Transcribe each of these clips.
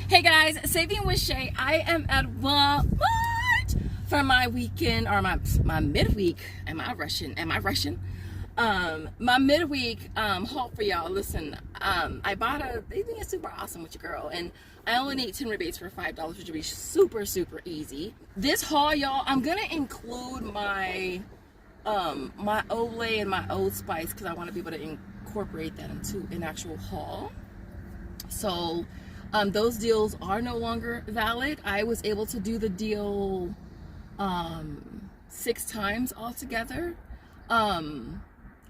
Hey guys, Saving with Shay. I am at Walmart for my weekend or my midweek. Am I rushing? My midweek haul for y'all. Listen, Ibotta, they think it's super awesome with your girl, and I only need 10 rebates for $5, which would be super easy. This haul, y'all, I'm gonna include my my Olay and my Old Spice because I want to be able to incorporate that into an actual haul. So those deals are no longer valid. I was able to do the deal 6 times altogether. And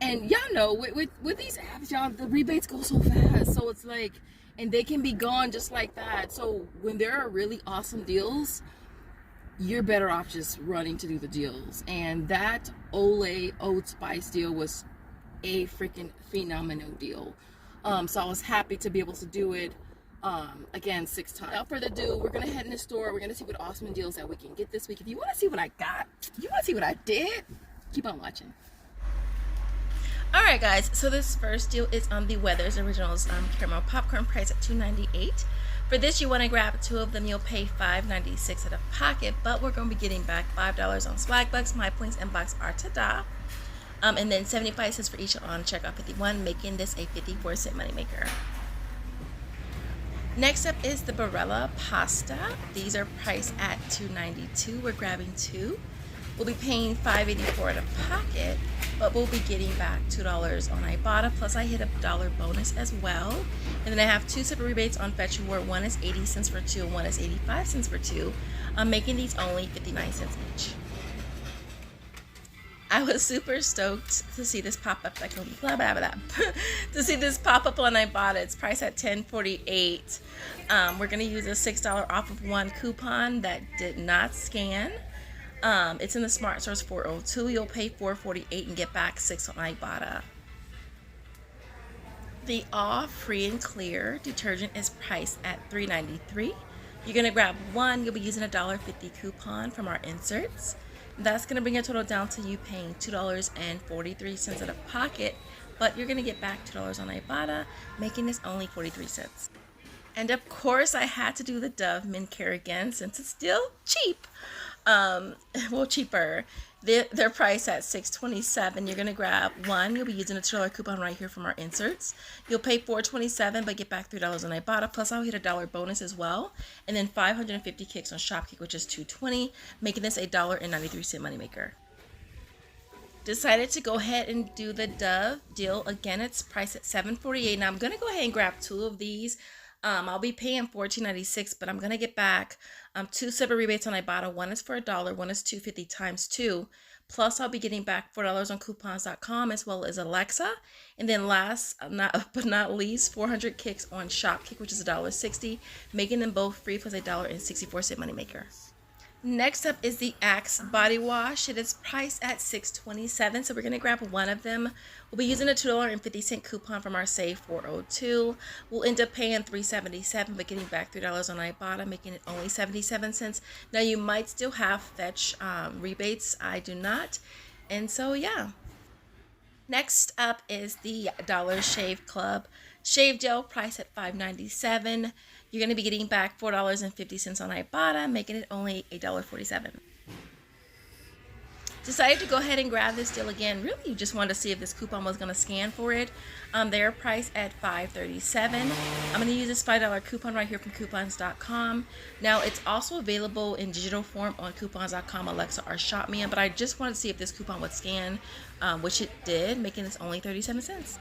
y'all know with these apps, y'all, the rebates go so fast. So it's like, and they can be gone just like that. So when there are really awesome deals, you're better off just running to do the deals. And that Olay Old Spice deal was a freaking phenomenal deal. So I was happy to be able to do it again 6 times. Without further ado, we're gonna head in the store. We're gonna see what awesome deals that we can get this week. If you want to see what I got, you want to see what I did, keep on watching. Alright guys, so this first deal is on the Weathers Originals caramel popcorn, price at $2.98. For this, you want to grab 2 of them. You'll pay $5.96 out of pocket, but we're going to be getting back $5 on Swagbucks, My Points, and Box Art Ta-da. And then 75 cents for each on checkout 51, making this a 54-cent moneymaker. Next up is the Barilla pasta. These are priced at $2.92. We're grabbing 2. We'll be paying $5.84 out of pocket, but we'll be getting back $2 on Ibotta, plus I hit a $1 bonus as well. And then I have 2 separate rebates on Fetch Reward. One is 80 cents for 2 and one is 85 cents for 2. I'm making these only 59 cents each. I was super stoked to see this pop up. I can blah blah blah to see this pop up on Ibotta. It's priced at $10.48. We're gonna use a $6 off of 1 coupon that did not scan. It's in the Smart Source 402. You'll pay $4.48 and get back 6 on Ibotta. The All Free and Clear detergent is priced at $3.93. You're gonna grab 1. You'll be using a $1.50 coupon from our inserts. That's gonna bring your total down to you paying $2.43 out of pocket, but you're gonna get back $2 on Ibotta, making this only 43 cents. And of course, I had to do the Dove Mint Care again since it's still cheap. Well, cheaper. They're priced at $6.27. You're gonna grab 1. You'll be using a $2 coupon right here from our inserts. You'll pay $4.27, but get back $3 on Ibotta. Plus, I'll hit a $1 bonus as well, and then 550 kicks on Shopkick, which is $2.20, making this a $1.93 moneymaker. Decided to go ahead and do the Dove deal again. It's priced at $7.48. Now I'm gonna go ahead and grab 2 of these. I'll be paying $14.96, but I'm gonna get back 2 separate rebates on Ibotta. One is for $1, one is $2.50 times 2. Plus, I'll be getting back $4 on coupons.com as well as Alexa. And then last but not least, 400 kicks on Shopkick, which is $1.60, making them both free plus a $1.64 moneymaker. Next up is the Axe body wash. It is priced at $6.27, so we're going to grab 1 of them. We'll be using a $2.50 coupon from our Save 402. We'll end up paying $3.77, but getting back $3 on Ibotta, making it only 77 cents. Now, you might still have Fetch rebates. I do not. And so, yeah. Next up is the Dollar Shave Club Shave Gel, priced at $5.97. You're going to be getting back $4.50 on Ibotta, making it only $1.47. Decided to go ahead and grab this deal again. Really, you just wanted to see if this coupon was going to scan for it. They're priced at $5.37. I'm going to use this $5 coupon right here from coupons.com. Now, it's also available in digital form on coupons.com, Alexa, or ShopMe, but I just wanted to see if this coupon would scan, which it did, making this only 37 cents.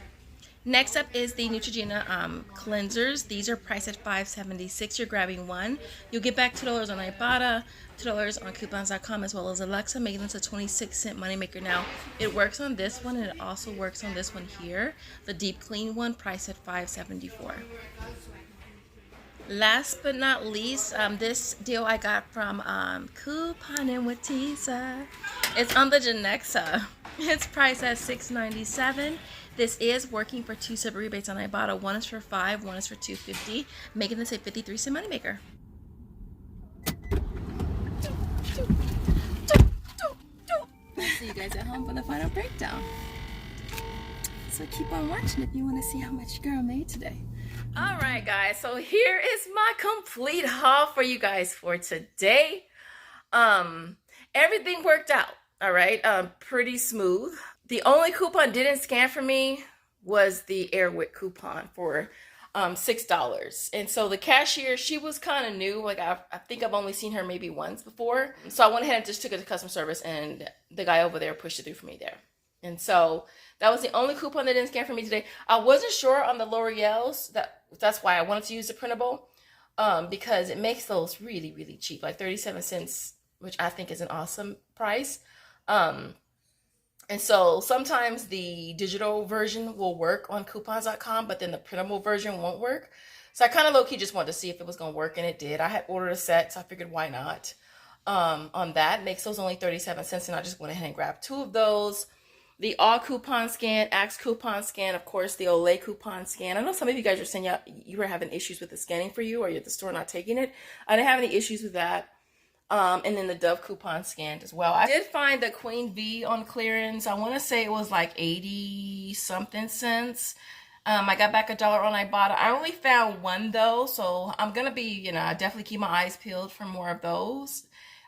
Next up is the Neutrogena cleansers. These are priced at $5.76. You're grabbing 1. You'll get back $2 on Ibotta, $2 on coupons.com, as well as Alexa, making this a 26-cent moneymaker. Now, it works on this one, and it also works on this one here, the Deep Clean one, priced at $5.74. Last but not least, this deal I got from Couponing with Tisa. It's on the Genexa. It's priced at $6.97. This is working for 2 separate rebates on Ibotta. One is for $5, one is for $2.50, making this a 53-cent moneymaker. See you guys at home for the final breakdown. So keep on watching if you want to see how much your girl made today. All right, guys, so here is my complete haul for you guys for today. Everything worked out, all right, pretty smooth. The only coupon didn't scan for me was the Airwick coupon for $6. And so the cashier, she was kind of new. Like I think I've only seen her maybe once before. So I went ahead and just took it to customer service, and the guy over there pushed it through for me there. And so that was the only coupon that didn't scan for me today. I wasn't sure on the L'Oreal's. That's why I wanted to use the printable, because it makes those really, really cheap, like 37 cents, which I think is an awesome price. And so sometimes the digital version will work on coupons.com, but then the printable version won't work. So I kind of low-key just wanted to see if it was going to work, and it did. I had ordered a set, so I figured why not. On that, makes those only 37 cents, and I just went ahead and grabbed 2 of those. The All Coupon Scan, Axe Coupon Scan, of course, the Olay Coupon Scan. I know some of you guys are saying you were having issues with the scanning for you, or you're at the store not taking it. I didn't have any issues with that. And then the Dove coupon scanned as well. I did find the Queen V on clearance. I want to say it was like 80 something cents. I got back $1 on Ibotta. I only found 1 though, so I'm gonna be, I definitely keep my eyes peeled for more of those,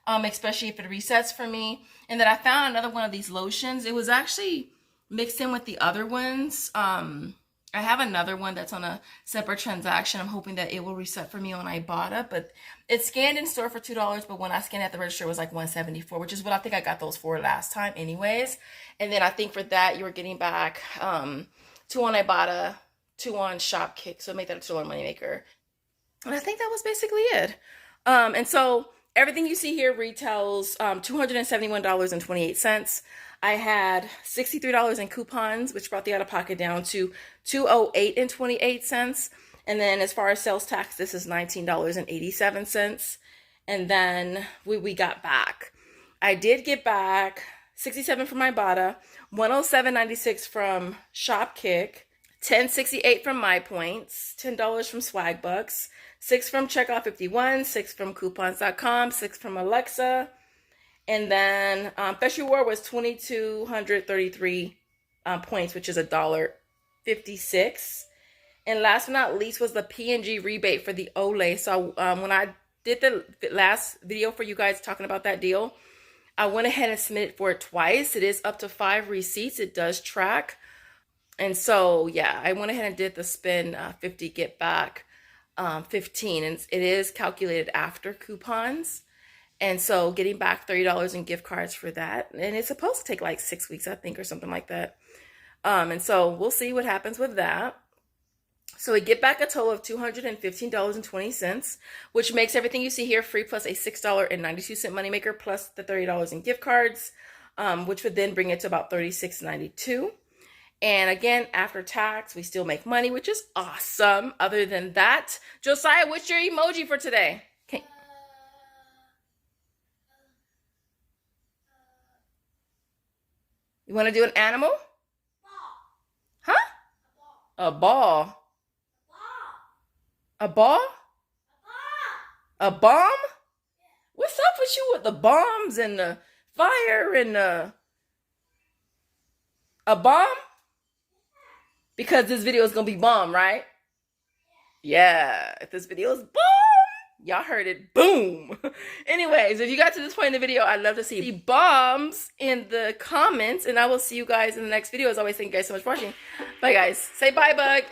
especially if it resets for me. And then I found another one of these lotions. It was actually mixed in with the other ones. I have another one that's on a separate transaction. I'm hoping that it will reset for me on Ibotta, but it's scanned in store for $2, but when I scanned at the register, it was like $1.74, which is what I think I got those for last time anyways. And then I think for that, you were getting back 2 on Ibotta, 2 on Shopkick, so make that a $2 moneymaker. And I think that was basically it. And so everything you see here retails $271.28. I had $63 in coupons, which brought the out-of-pocket down to $208.28. And then as far as sales tax, this is $19.87. And then we got back. I did get back $67 from Ibotta, $107.96 from Shopkick, $10.68 from MyPoints, $10 from Swagbucks, $6 from Checkout 51, $6 from coupons.com, $6 from Alexa. And then Fetch Reward was 2,233 points, which is $1.56. And last but not least was the P&G rebate for the Olay. So when I did the last video for you guys talking about that deal, I went ahead and submitted for it twice. It is up to 5 receipts. It does track. And so, yeah, I went ahead and did the spend 50, get back 15. And it is calculated after coupons. And so getting back $30 in gift cards for that. And it's supposed to take like 6 weeks, I think, or something like that. And so we'll see what happens with that. So we get back a total of $215.20, which makes everything you see here free, plus a $6.92 moneymaker, plus the $30 in gift cards, which would then bring it to about $36.92. And again, after tax, we still make money, which is awesome. Other than that, Josiah, what's your emoji for today? Okay. You want to do an animal? Huh? A ball. A ball? A bomb? What's up with you with the bombs and the fire and a bomb? Because this video is going to be bomb, right? Yeah. If this video is bomb, y'all heard it. Boom. Anyways, if you got to this point in the video, I'd love to see the bombs in the comments. And I will see you guys in the next video. As always, thank you guys so much for watching. Bye, guys. Say bye, Bug.